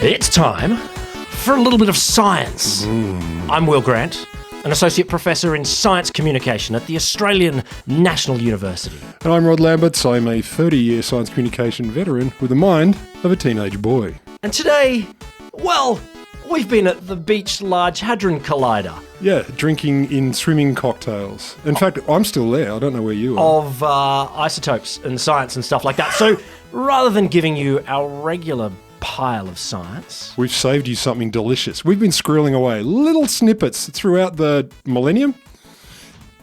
It's time for a little bit of science. I'm Will Grant, an Associate Professor in Science Communication at the Australian National University. And I'm Rod Lamberts. I'm a 30-year science communication veteran with the mind of a teenage boy. And today, well, we've been at the Beach Large Hadron Collider. Yeah, drinking in swimming cocktails. In fact, I'm still there. I don't know where you are. Of isotopes and science and stuff like that. So rather than giving you our regular pile of science, We've saved you something delicious. We've been squirreling away little snippets throughout the millennium,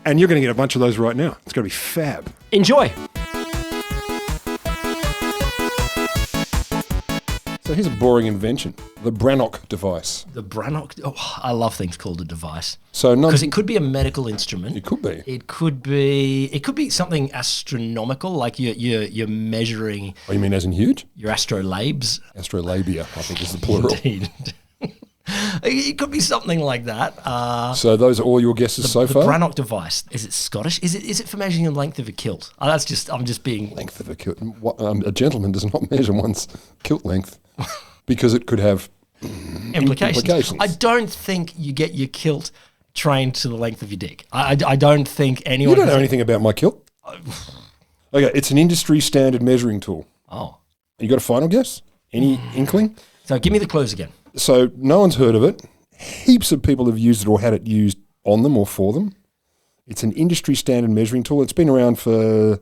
and you're going to get a bunch of those right now. It's going to be fab. enjoy. So here's a boring invention, the Brannock device. The Brannock. Oh, I love things called a device So because it could be a medical instrument. it could be. It could be something astronomical, like you're measuring Oh, you mean as in huge? your astrolabes. Astrolabia, I think is the plural. Indeed. It could be something like that. So those are all your guesses so The far? Brannock device. Is it Scottish? Is it for measuring the length of a kilt? I'm just being. Length of a kilt. A gentleman does not measure one's kilt length because it could have Implications. I don't think you get your kilt trained to the length of your dick. I don't think anyone. You don't know anything about my kilt? Okay, it's an industry standard measuring tool. Oh, You got a final guess? Any inkling? so give me the clues again. So no one's heard of it. Heaps of people have used it or had it used on them or for them. It's an industry standard measuring tool. It's been around for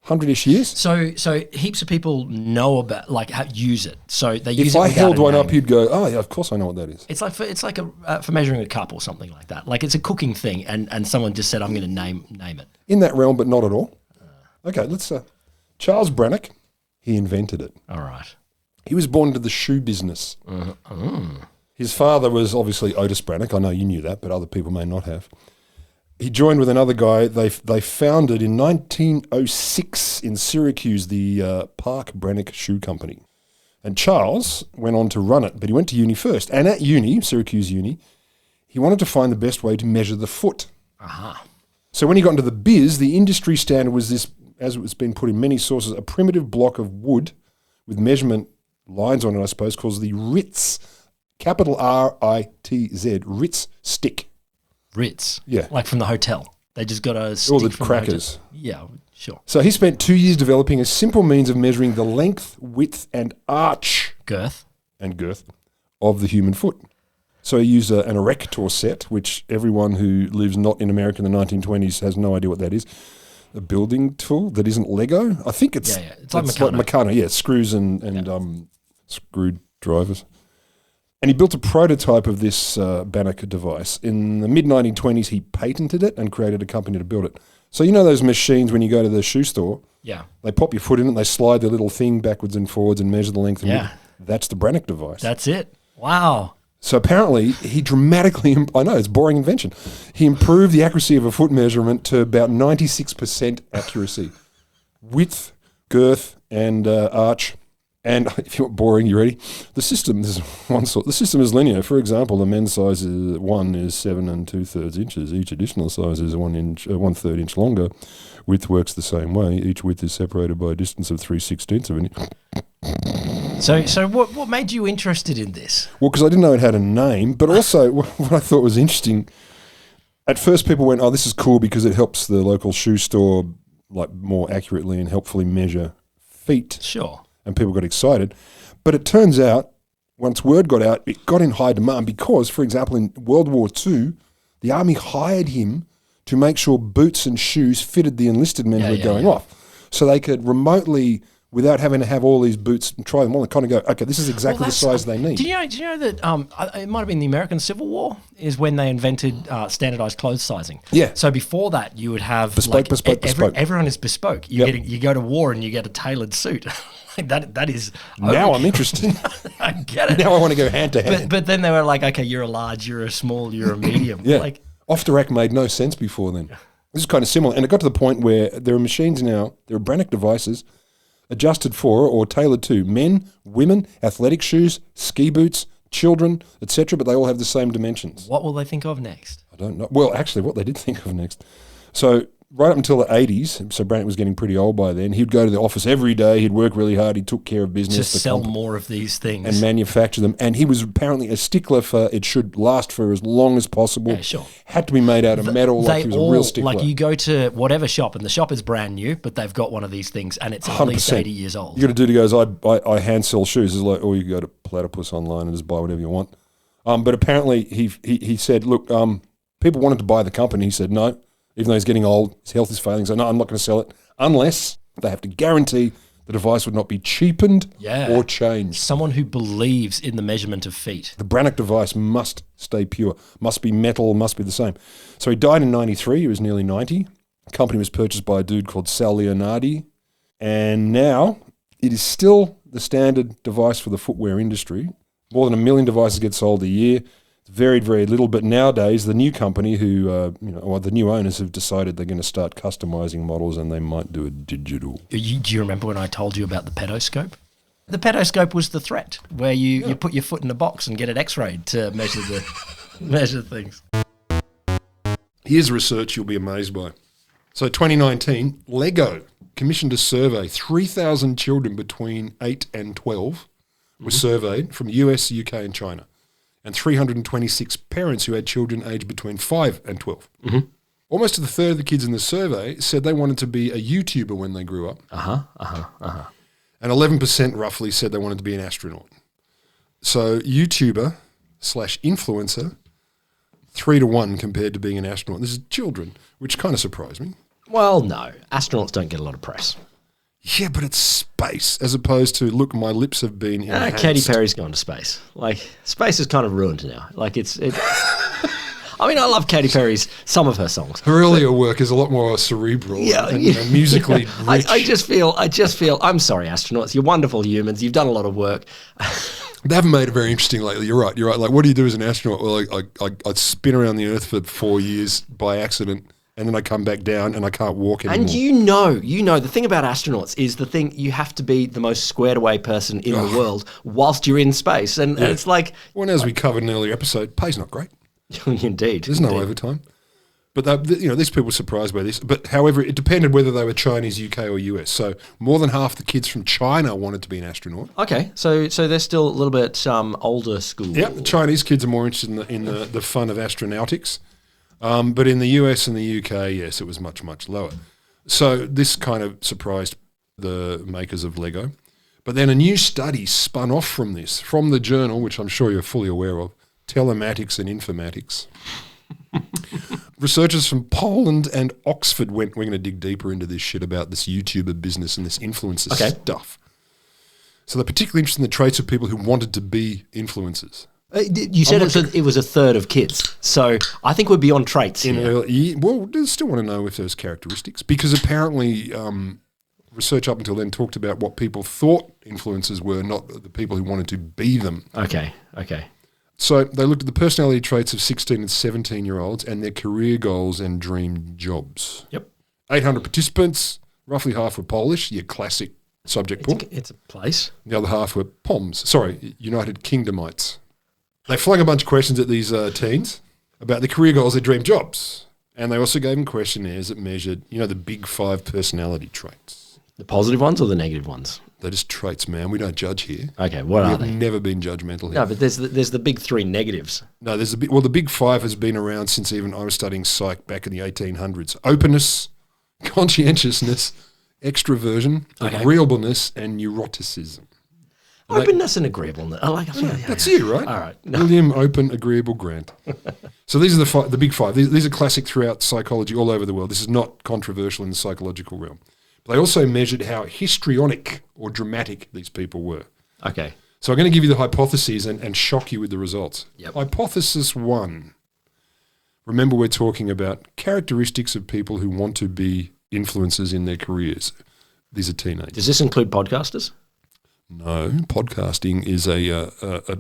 100-ish years. So heaps of people know about use it. So they use If it. I without held a one name. up, you'd go, oh, yeah, of course I know what that is. It's like for measuring a cup or something like that. Like it's a cooking thing, and someone just said, "I'm going to name it." In that realm, but not at all. Okay, let's... Charles Brannock, he invented it. All right. He was born into the shoe business. His father was obviously Otis Brannock. I know you knew that, but other people may not have. He joined with another guy. They founded in 1906 in Syracuse the Park Brannock Shoe Company. And Charles went on to run it, but he went to uni first. And at uni, Syracuse Uni, he wanted to find the best way to measure the foot. Aha. So when he got into the biz, the industry standard was this, as it's been put in many sources, a primitive block of wood with measurement lines on it, I suppose, called the Ritz, capital R-I-T-Z, Ritz stick. Ritz. Yeah. Like from the hotel. They just got a stick All the from crackers. hotel. Yeah, sure. So he spent 2 years developing a simple means of measuring the length, width, and arch Girth. and girth of the human foot. So he used an erector set, which everyone who lives not in America in the 1920s has no idea what that is. A building tool that isn't Lego. I think it's... Yeah. It's like Meccano. Meccano, yeah, screws and screwdrivers. And he built a prototype of this Brannock device. In the mid-1920s, he patented it and created a company to build it. So you know those machines when you go to the shoe store? Yeah. They pop your foot in it, they slide the little thing backwards and forwards and measure the length and width. That's the Brannock device. That's it. Wow. So apparently, he dramatically, I know, it's a boring invention. He improved the accuracy of a foot measurement to about 96% accuracy. Width, girth, and arch. And if you want boring, you ready? The system, there's one sort. The system is linear. For example, the men's size is 7 2/3 inches. Each additional size is 1/3 inch longer. Width works the same way. Each width is separated by a distance of 3/16 of an inch. So what made you interested in this? Well, because I didn't know it had a name, but also what I thought was interesting, at first people went, oh, this is cool because it helps the local shoe store like more accurately and helpfully measure feet. Sure. And people got excited. But it turns out, once word got out, it got in high demand because, for example, in World War II, the army hired him to make sure boots and shoes fitted the enlisted men who were going off. So they could remotely, without having to have all these boots and try them on, kind of go, okay, this is exactly the size they need. Do you know that it might have been the American Civil War is when they invented standardized clothes sizing? Yeah. So before that, you would have Bespoke. Everyone is bespoke. You go to war and you get a tailored suit. That is... Now I'm interested. I get it. Now I want to go hand to hand. But then they were like, okay, you're a large, you're a small, you're a medium. Yeah. Like, off the rack made no sense before then. This is kind of similar. And it got to the point where there are machines now, there are Brannock devices adjusted for or tailored to men, women, athletic shoes, ski boots, children, etc., but they all have the same dimensions. what will they think of next? I don't know. Well, actually, what they did think of next. So right up until the 80s, so Brannock was getting pretty old by then, he'd go to the office every day, he'd work really hard, he took care of business. To sell more of these things. And manufacture them. And he was apparently a stickler for it should last for as long as possible. Yeah, sure. Had to be made out of metal, like he was a real stickler. Like you go to whatever shop and the shop is brand new, but they've got one of these things and it's at least 80 years old. You got a dude who goes, I hand sell shoes. It's like, or you go to Platypus online and just buy whatever you want. But apparently he said, look, people wanted to buy the company. He said, no. Even though he's getting old, his health is failing. So, no, I'm not going to sell it unless they have to guarantee the device would not be cheapened or changed. Someone who believes in the measurement of feet. The Brannock device must stay pure, must be metal, must be the same. So he died in 93. He was nearly 90. The company was purchased by a dude called Sal Leonardi. And now it is still the standard device for the footwear industry. More than 1 million devices get sold a year. Very, very little, but nowadays the new company the new owners have decided they're going to start customizing models and they might do a digital. Do you remember when I told you about the pedoscope? The pedoscope was the threat, where you put your foot in a box and get it x-rayed to measure things. Here's research you'll be amazed by. So 2019, Lego commissioned a survey. 3,000 children between 8 and 12 were surveyed from US, UK and China. And 326 parents who had children aged between 5 and 12. Mm-hmm. Almost a third of the kids in the survey said they wanted to be a YouTuber when they grew up. And 11% roughly said they wanted to be an astronaut. So YouTuber/influencer, 3-to-1 compared to being an astronaut. This is children, which kind of surprised me. Well, no. Astronauts don't get a lot of press. Yeah, but it's space, as opposed to, look, my lips have been enhanced. Katy Perry's gone to space. Like, space is kind of ruined now. Like, I mean, I love Katy Perry's, some of her songs. Her earlier work is a lot more cerebral and musically rich. I just feel, I'm sorry, astronauts, you're wonderful humans, you've done a lot of work. They haven't made it very interesting lately. You're right. Like, what do you do as an astronaut? Well, I spin around the Earth for 4 years by accident. And then I come back down and I can't walk anymore. And you know, the thing about astronauts is you have to be the most squared away person in the world whilst you're in space. And it's like... Well, as we covered in an earlier episode, pay's not great. Indeed. There's no overtime. But these people were surprised by this. But however, it depended whether they were Chinese, UK or US. So more than half the kids from China wanted to be an astronaut. Okay, so they're still a little bit older school. Yeah, Chinese kids are more interested in the fun of astronautics. But in the US and the UK, yes, it was much, much lower. So this kind of surprised the makers of Lego. But then a new study spun off from this, from the journal, which I'm sure you're fully aware of, Telematics and Informatics. Researchers from Poland and Oxford we're going to dig deeper into this shit about this YouTuber business and this influencer stuff. So they're particularly interested in the traits of people who wanted to be influencers. You said it was a third of kids, so I think we're beyond traits. Well, they still want to know if there's characteristics, because apparently research up until then talked about what people thought influencers were, not the people who wanted to be them. Okay. So they looked at the personality traits of 16 and 17-year-olds and their career goals and dream jobs. Yep. 800 participants, roughly half were Polish, your classic subject pool. It's a place. The other half were United Kingdomites. They flung a bunch of questions at these teens about their career goals, their dream jobs. And they also gave them questionnaires that measured, the big 5 personality traits. The positive ones or the negative ones? They're just traits, man. We don't judge here. Okay, what are they? We've never been judgmental here. No, but there's the big 3 negatives. No, the big 5 has been around since even I was studying psych back in the 1800s. Openness, conscientiousness, extroversion, agreeableness, and neuroticism. Openness and agreeableness. That's you, right? All right. William Open Agreeable Grant. So these are the big 5. These are classic throughout psychology all over the world. This is not controversial in the psychological realm. But they also measured how histrionic or dramatic these people were. Okay. So I'm going to give you the hypotheses and shock you with the results. Yep. Hypothesis 1. Remember, we're talking about characteristics of people who want to be influencers in their careers. These are teenagers. Does this include podcasters? No, podcasting is a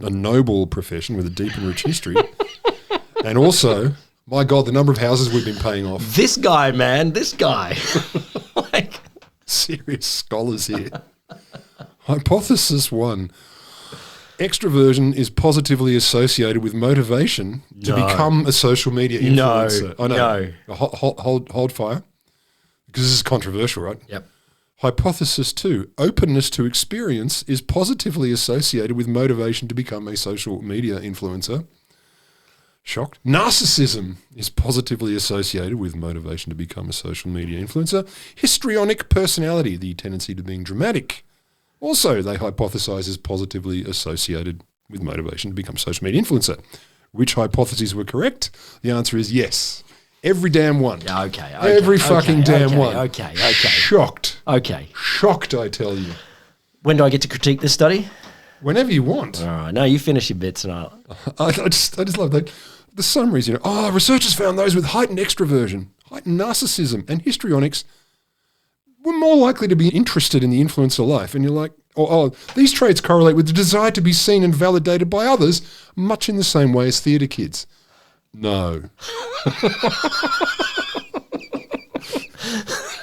noble profession with a deep and rich history. And also, my God, the number of houses we've been paying off. This guy, man, this guy. Serious scholars here. Hypothesis 1. Extroversion is positively associated with motivation to become a social media influencer. No. Hold fire. because this is controversial, right? Yep. Hypothesis 2, openness to experience is positively associated with motivation to become a social media influencer. Shocked. Narcissism is positively associated with motivation to become a social media influencer. Histrionic personality, the tendency to being dramatic, also they hypothesize is positively associated with motivation to become a social media influencer. Which hypotheses were correct? The answer is yes. Every damn one. Yeah, okay. Every fucking damn one. Okay. Shocked. Okay. Shocked, I tell you. When do I get to critique this study? Whenever you want. All right. No, you finish your bits and I'll... I just love that. The summaries, researchers found those with heightened extroversion, heightened narcissism, and histrionics were more likely to be interested in the influencer life. And you're like, these traits correlate with the desire to be seen and validated by others, much in the same way as theatre kids. No.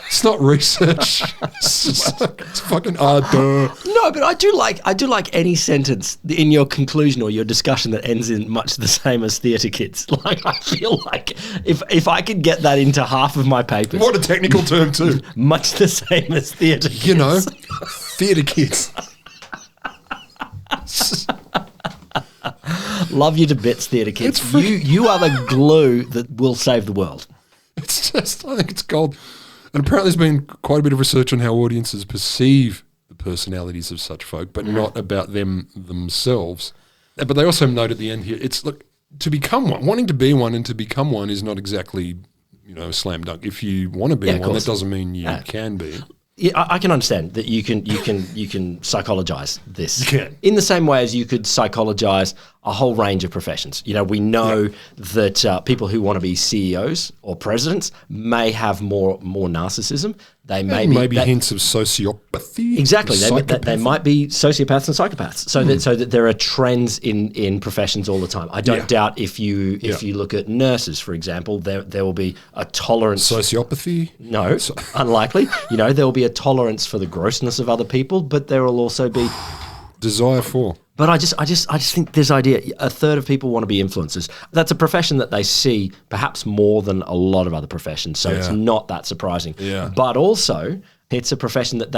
It's not research. It's fucking duh. No, but I do like any sentence in your conclusion or your discussion that ends in much the same as theatre kids. Like I feel like if I could get that into half of my papers. What a technical term too. Much the same as theatre kids. Theatre kids. Love you to bits, theatre kids. You are the glue that will save the world. It's just, I think it's gold. And apparently there's been quite a bit of research on how audiences perceive the personalities of such folk, but not about them themselves. But they also note at the end here, it's, look, to become one, wanting to be one and to become one is not exactly, a slam dunk. If you want to be one, that doesn't mean you can be. Yeah, I can understand that you can psychologize this. You can. In the same way as you could psychologize a whole range of professions. We know that people who want to be CEOs or presidents may have more narcissism. They may maybe hints of sociopathy. Exactly. They might be sociopaths and psychopaths. So that there are trends in professions all the time. I don't doubt if you look at nurses, for example, there will be a tolerance. Sociopathy? No, unlikely. There will be a tolerance for the grossness of other people, but there will also be desire for. But I just think this idea, a third of people want to be influencers. That's a profession that they see perhaps more than a lot of other professions. So it's not that surprising. Yeah. But also it's a profession that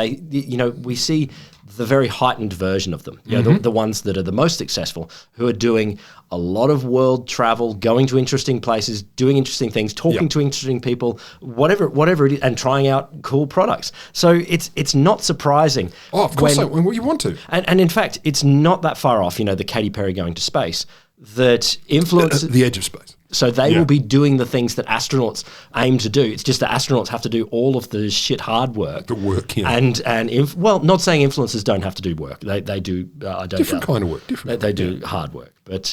we see the very heightened version of them. The ones that are the most successful, who are doing a lot of world travel, going to interesting places, doing interesting things, talking to interesting people, whatever it is, and trying out cool products. So it's not surprising. Oh, of course, when you want to. And in fact, it's not that far off, the Katy Perry going to space, that influence... the edge of space. So they will be doing the things that astronauts aim to do. It's just that astronauts have to do all of the shit hard work. The work, yeah. And not saying influencers don't have to do work. They do. I don't. Different doubt. Kind of work. They do hard work, but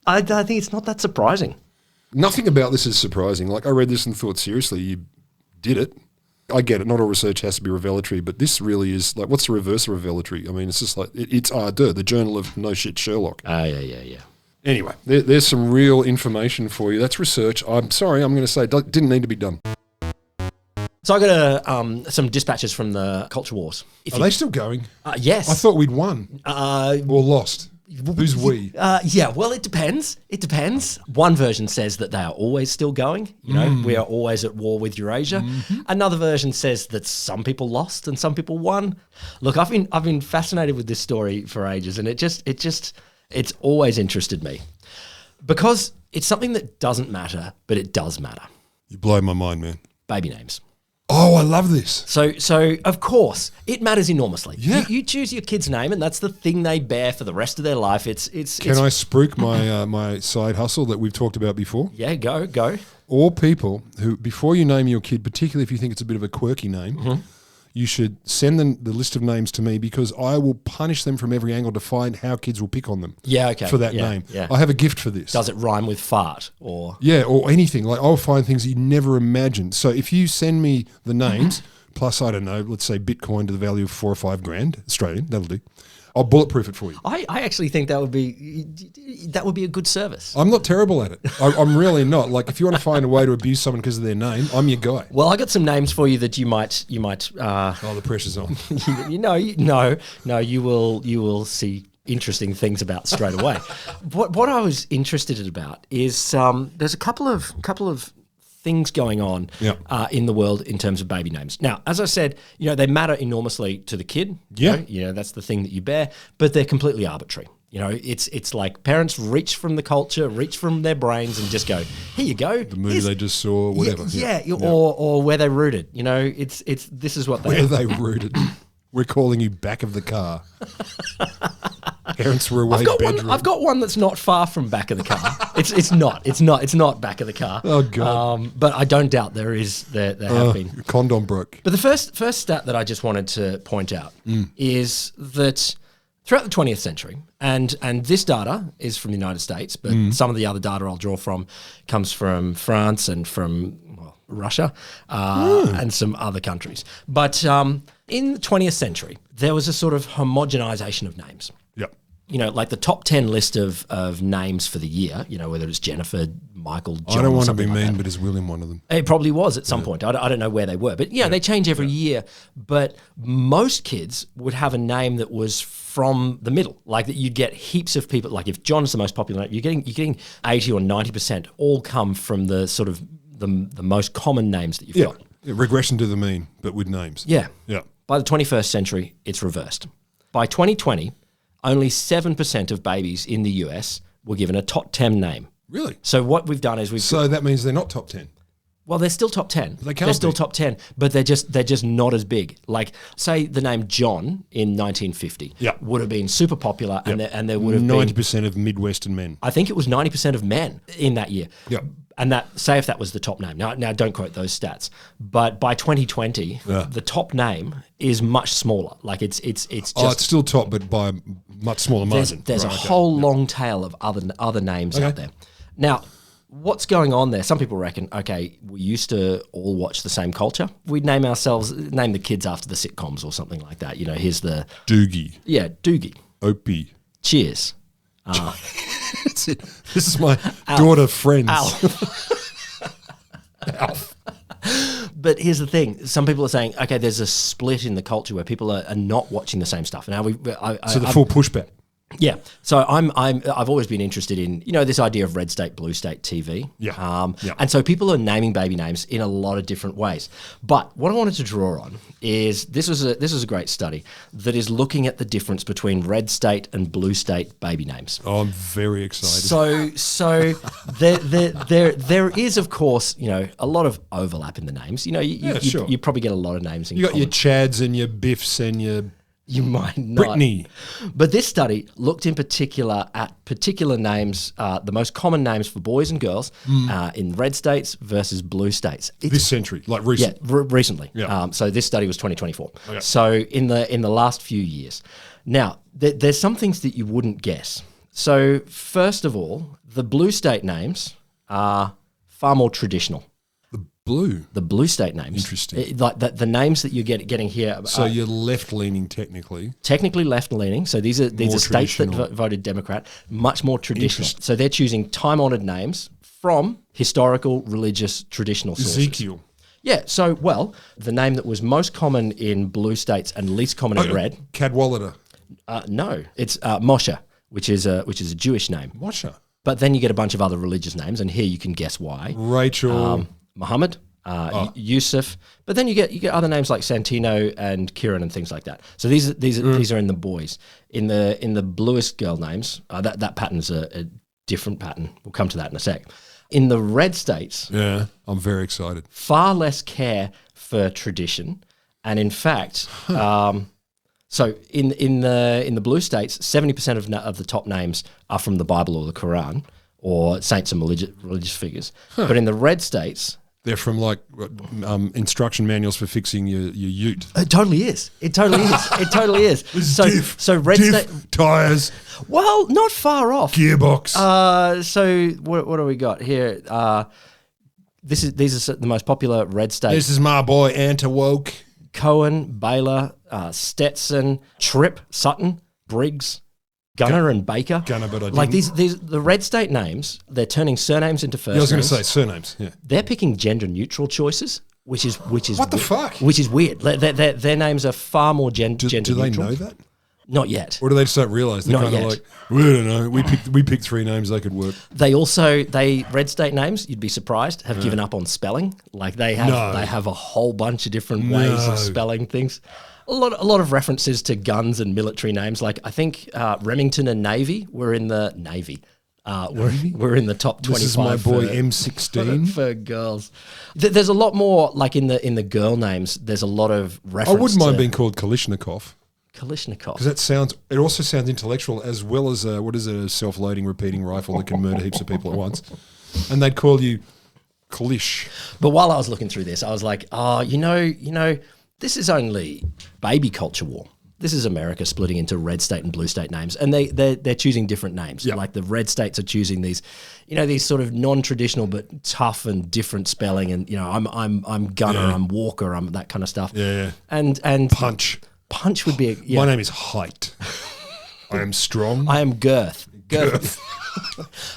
I think it's not that surprising. Nothing about this is surprising. Like I read this and thought, seriously, you did it. I get it. Not all research has to be revelatory, but this really is like, what's the reverse of revelatory? I mean, it's just like it's the journal of no shit Sherlock. Yeah. Anyway, there's some real information for you. That's research. I'm sorry, I'm going to say it didn't need to be done. So I got some dispatches from the culture wars. Are they still going? Yes. I thought we'd won or lost. Who's we? Well, it depends. One version says that they are always still going. We are always at war with Eurasia. Mm-hmm. Another version says that some people lost and some people won. Look, I've been fascinated with this story for ages, and it's always interested me because it's something that doesn't matter, but it does matter. You blow my mind, man. Baby names. Oh, I love this. So of course it matters enormously. Yeah. You choose your kid's name, and that's the thing they bear for the rest of their life. Can I spruik my my side hustle that we've talked about before? Yeah, go. All people who, before you name your kid, particularly if you think it's a bit of a quirky name, you should send them the list of names to me, because I will punish them from every angle to find how kids will pick on them. Yeah, okay. For that name. Yeah. I have a gift for this. Does it rhyme with fart or? Yeah, or anything. Like I'll find things you never imagined. So if you send me the names, plus, I don't know, let's say Bitcoin to the value of $4 or $5 grand Australian, that'll do. I'll bulletproof it for you. I actually think that would be a good service. I'm not terrible at it. I'm really not. Like, if you want to find a way to abuse someone because of their name, I'm your guy. Well, I got some names for you that you might. The pressure's on. You will see interesting things about straight away. What I was interested about is there's a couple of things going on in the world in terms of baby names. Now, as I said, they matter enormously to the kid. That's the thing that you bear, but they're completely arbitrary. It's like parents reach from the culture, reach from their brains, and just go, here you go. The movie they just saw, whatever. Or where they rooted. This is what they where they rooted. We're calling you back of the car. Parents were away. I've got one that's not far from back of the car. It's not back of the car. Oh god! But I don't doubt there have been. Condom broke. But the first stat that I just wanted to point out is that throughout the 20th century, and this data is from the United States, but some of the other data I'll draw from comes from France and from Russia and some other countries. But in the 20th century, there was a sort of homogenization of names. Yep. Like the top 10 list of names for the year, whether it's Jennifer, Michael, John. I don't want to be like mean, that. but is William one of them? It probably was at some point. I don't know where they were. But they change every year. But most kids would have a name that was from the middle, like that you'd get heaps of people. Like if John's the most popular name, you're getting 80 or 90% all come from the sort of the most common names that you've got. Regression to the mean, but with names. Yeah. Yeah. By the 21st century, it's reversed. By 2020, only 7% of babies in the US were given a top 10 name. Really? So what we've done is So that means they're not top 10. Well, they're still top 10. They're still top 10, but they're just not as big. Like, say the name John in 1950 would have been super popular, and there would have 90% of Midwestern men. I think it was 90% of men in that year. Yep. And say if that was the top name. Now don't quote those stats. But by 2020, the top name is much smaller. Like it's just it's still top, but by a much smaller margin. There's a whole long tail of other names out there. Now, what's going on there? Some people reckon, okay, we used to all watch the same culture. We'd name the kids after the sitcoms or something like that. Here's the Doogie. Yeah, Doogie. Opie. Cheers. This is my daughter friends. Alf. But here's the thing: some people are saying, okay, there's a split in the culture where people are not watching the same stuff. Now full pushback. Yeah. So I've always been interested in, this idea of red state, blue state TV. Yeah. And so people are naming baby names in a lot of different ways. But what I wanted to draw on is this is a great study that is looking at the difference between red state and blue state baby names. Oh, I'm very excited. So there is, of course, a lot of overlap in the names. You probably get a lot of names in common. You got your Chads and your Biffs and your... You might not. Brittany. But this study looked in particular at particular names, the most common names for boys and girls in red states versus blue states. This century, like recent? Yeah, recently. Yeah. So this study was 2024. Okay. So in the last few years. Now, there's some things that you wouldn't guess. So first of all, the blue state names are far more traditional. The blue state names. Interesting. Like the names that you're getting here. So you're left-leaning technically. Technically left-leaning. So these are states that voted Democrat, much more traditional. So they're choosing time-honored names from historical, religious, traditional sources. Ezekiel. Yeah. So, the name that was most common in blue states and least common in red. Cadwallader. No, it's Moshe, which is a Jewish name. Moshe. But then you get a bunch of other religious names, and here you can guess why. Rachel. Muhammad, Yusuf, but then you get other names like Santino and Kieran and things like that. So these are in the boys. In the bluest girl names, that pattern's a different pattern. We'll come to that in a sec. In the red states, yeah, I'm very excited. Far less care for tradition, and in fact, so in the blue states, 70% of the top names are from the Bible or the Quran or saints and religious figures. But in the red states, they're from like instruction manuals for fixing your ute. It totally is. It totally is. So red state tires. Well, not far off. Gearbox. So what do we got here? These are the most popular red states. This is my boy Antawoke. Cohen, Baylor, Stetson, Tripp, Sutton, Briggs, Gunner and Baker. Gunner, but I didn't. Like these the red state names, they're turning surnames into first names. I was going to say surnames, yeah. They're picking gender neutral choices, which is what the fuck? Which is weird. Their names are far more gender neutral. Do they know that? Not yet. Or do they just don't realise? They're Not kind of yet. like, we don't know. We picked 3 names that could work. They red state names, you'd be surprised, have given up on spelling. Like they have a whole bunch of different ways of spelling things. A lot of references to guns and military names. Like I think Remington and Navy were in the Navy. We're in the top 25. This is my boy M16 for girls. There's a lot more like in the girl names. There's a lot of reference. I wouldn't mind being called Kalishnikov. Kalishnikov. Because it also sounds intellectual as well as a self-loading repeating rifle that can murder heaps of people at once. And they'd call you Kalish. But while I was looking through this, I was like, oh, you know, this is only baby culture war. This is America splitting into red state and blue state names, and they're choosing different names. Yep. Like the red states are choosing these, these sort of non-traditional but tough and different spelling. And I'm Gunner, I'm Walker, I'm that kind of stuff. Yeah. And Punch would be. My name is Height. I am strong. I am Girth.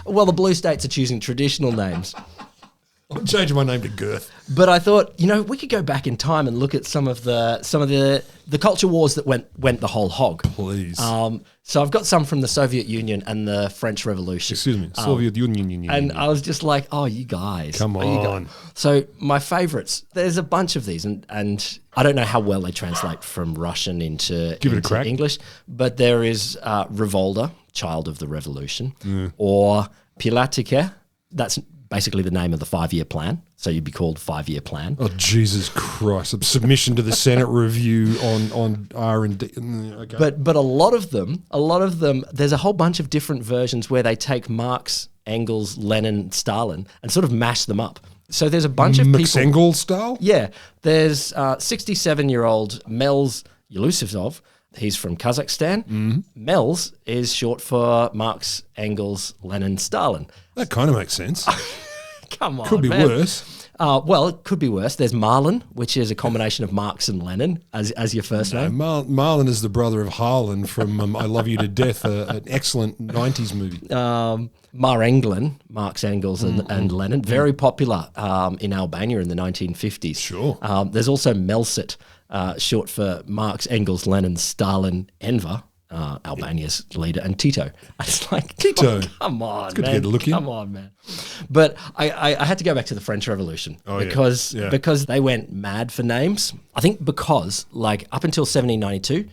Well, the blue states are choosing traditional names. I'm changing my name to Girth. But I thought, we could go back in time and look at some of the culture wars that went the whole hog. Please. So I've got some from the Soviet Union and the French Revolution. Excuse me, Soviet Union. And I was just like, oh, you guys. Come on. So my favorites, there's a bunch of these, and I don't know how well they translate from Russian into English, but there is Revolda, Child of the Revolution, or Pilatike, that's basically the name of the 5-year plan. So you'd be called 5-year plan. Oh, Jesus Christ. A submission to the Senate review on R&D. Okay. But a lot of them, there's a whole bunch of different versions where they take Marx, Engels, Lenin, Stalin and sort of mash them up. So there's a bunch of people. Engels style? Yeah. There's 67-year-old Mels Yusufov. He's from Kazakhstan. Mels is short for Marx, Engels, Lenin, Stalin. That kind of makes sense. Come on, Could be man. worse. Well, it could be worse. There's Marlin, which is a combination of Marx and Lenin as your first name. Marlin is the brother of Harlan from I Love You to Death, an excellent 90s movie. Mar Englin, Marx, Engels, and Lenin, very popular in Albania in the 1950s. Sure. There's also Melsit, short for Marx, Engels, Lenin, Stalin, Enver, Albania's leader, and Tito. It's like, Tito. Come on, It's good man. to get a look in. Come on, man. But I had to go back to the French Revolution because they went mad for names. I think because, like, up until 1792,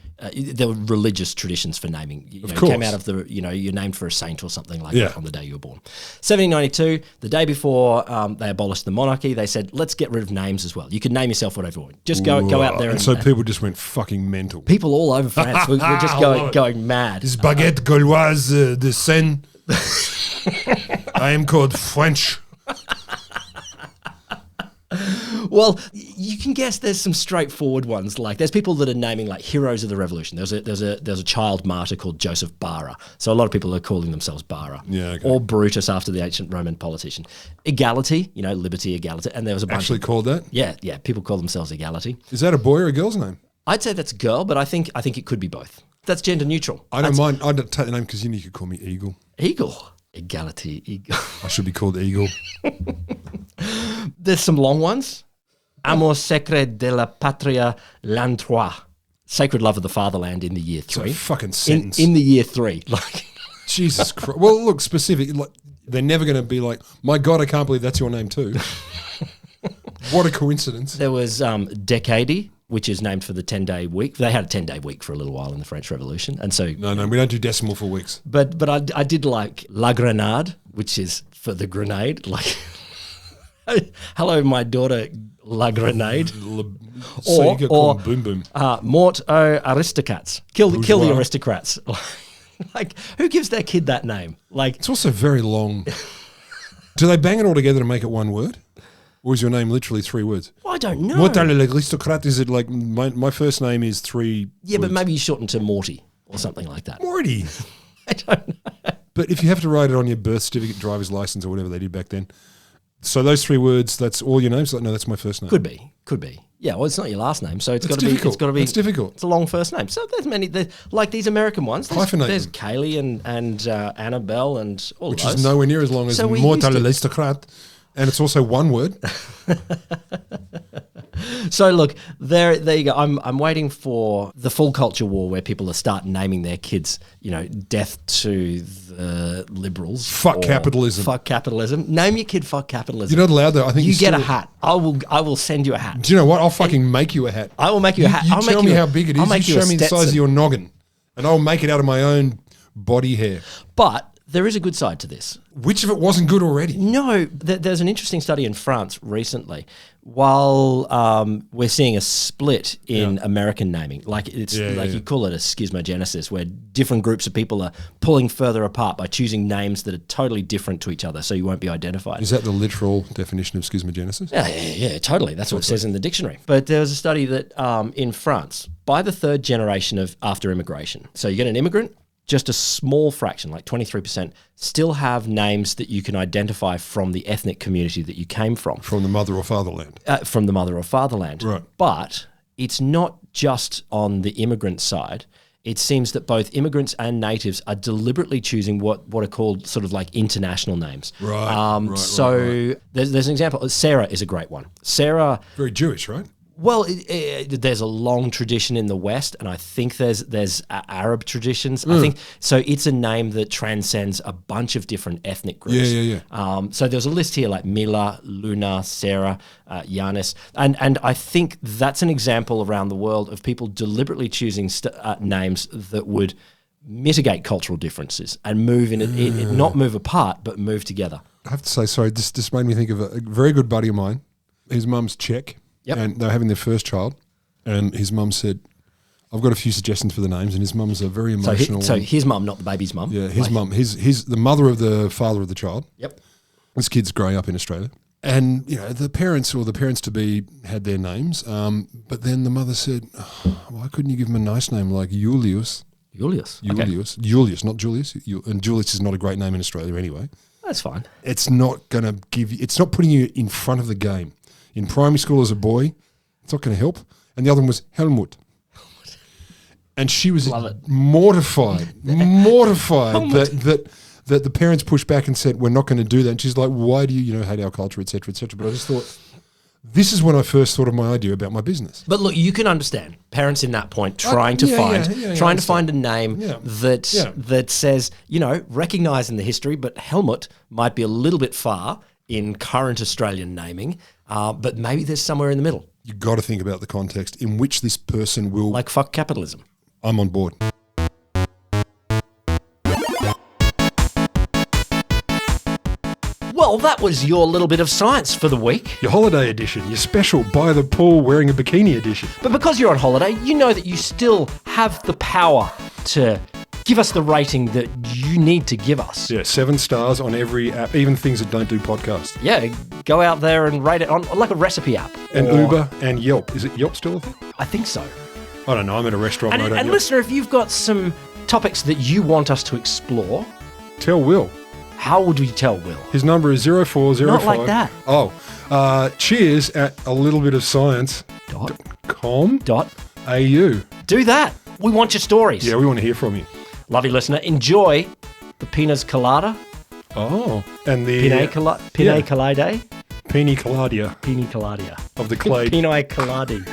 there were religious traditions for naming. It came out of the, you're named for a saint or something like that on the day you were born. 1792, the day before they abolished the monarchy, they said, let's get rid of names as well. You can name yourself whatever you want. Just go out there. And so people just went fucking mental. People all over France were just going mad. This baguette gauloise de Seine. I am called French. Well, you can guess there's some straightforward ones. Like there's people that are naming like heroes of the revolution. There's a child martyr called Joseph Bara. So a lot of people are calling themselves Bara. Yeah, okay. Or Brutus after the ancient Roman politician. Egality, liberty, egality. And there was a bunch Actually called that? Yeah, people call themselves Egality. Is that a boy or a girl's name? I'd say that's a girl, but I think it could be both. That's gender neutral. I don't mind. I'd take the name because you could call me Eagle. Eagle. Egality. Eagle. I should be called Eagle. There's some long ones. Amor secret de la patria l'an-trois. Sacred love of the fatherland in the year 3. It's a fucking sentence. In the year 3. Like Jesus Christ. Well, look, specific. Like, they're never going to be like, my God, I can't believe that's your name too. What a coincidence. There was Decade, which is named for the 10-day week. They had a 10-day week for a little while in the French Revolution. And so No, we don't do decimal for weeks. But I did like La Grenade, which is for the grenade. Like, hello, my daughter, La Grenade. So you could call them Boom Boom. Mort aux aristocrats. Kill the aristocrats. Like, who gives their kid that name? Like, it's also very long. Do they bang it all together to make it one word? Or is your name literally 3 words? I don't know. Mort aux aristocrats, is it like my first name is 3 Yeah, words? but maybe you shorten to Morty or something like that. Morty. I don't know. But if you have to write it on your birth certificate, driver's license, or whatever they did back then, so those 3 words, that's all your names? Like, no, that's my first name. Could be. Yeah, well, it's not your last name, so it's got to be. It's difficult. It's a long first name. So there's many, like these American ones. Hyphenate There's them. Kaylee and Annabelle and all Which those. is nowhere near as long as So we Mort used aux to- aristocrats. And it's also one word. So look, there you go. I'm waiting for the full culture war where people are start naming their kids, death to the liberals. Fuck capitalism. Fuck capitalism. Name your kid fuck capitalism. You're not allowed though. I think you get a hat. I will send you a hat. Do you know what? I'll fucking make you a hat. I will make you a hat. You tell me how big it is. You show me the size of your noggin, and I'll make it out of my own body hair. But there is a good side to this. Which of it wasn't good already? No, there's an interesting study in France recently. While we're seeing a split in American naming, you call it a schismogenesis, where different groups of people are pulling further apart by choosing names that are totally different to each other, so you won't be identified. Is that the literal definition of schismogenesis? Yeah, totally. That's what it says in the dictionary. But there was a study that in France, by the third generation after immigration, so you get an immigrant, just a small fraction, like 23%, still have names that you can identify from the ethnic community that you came from. From the mother or fatherland. From the mother or fatherland. Right. But it's not just on the immigrant side. It seems that both immigrants and natives are deliberately choosing what are called sort of like international names. Right. Right. There's an example. Sarah is a great one. Sarah... Very Jewish, right? Well, there's a long tradition in the West, and I think there's Arab traditions. I think so. It's a name that transcends a bunch of different ethnic groups. Yeah. So there's a list here like Mila, Luna, Sarah, Yanis, and I think that's an example around the world of people deliberately choosing names that would mitigate cultural differences and move not move apart, but move together. I have to say, sorry, this made me think of a very good buddy of mine. His mum's Czech. Yep. And they were having their first child, and his mum said, I've got a few suggestions for the names, and his mum's a very emotional... So his mum, not the baby's mum? Yeah, his mum. He's the mother of the father of the child. Yep. This kid's growing up in Australia. And, the parents or the parents-to-be had their names, but then the mother said, why couldn't you give him a nice name like Julius? Julius. Julius, not Julius. And Julius is not a great name in Australia anyway. That's fine. It's not going to give you... It's not putting you in front of the game. In primary school as a boy, it's not going to help. And the other one was Helmut. And she was mortified that the parents pushed back and said, we're not going to do that. And she's like, why do you hate our culture, et cetera, et cetera. But I just thought, this is when I first thought of my idea about my business. But look, you can understand parents in that point trying to find a name that says, recognising the history, but Helmut might be a little bit far in current Australian naming, but maybe there's somewhere in the middle. You've got to think about the context in which this person will... Like fuck capitalism. I'm on board. Well, that was your little bit of science for the week. Your holiday edition, your special by the pool wearing a bikini edition. But because you're on holiday, you know that you still have the power to give us the rating that you need to give us. Yeah, 7 stars on every app, even things that don't do podcasts. Yeah, go out there and rate it on like a recipe app. And Uber and Yelp. Is it Yelp still a thing? I think so. I don't know. I'm at a restaurant. And listener, if you've got some topics that you want us to explore, tell Will. How would we tell Will? His number is 0405. Not like that. Cheers at a little bit of science.com.au. Do that. We want your stories. Yeah, we want to hear from you. Love you, listener. Enjoy the pinas colada. Oh, and the Pina colada. Pina coladia. Pina coladia. Of the clay. Pina coladi.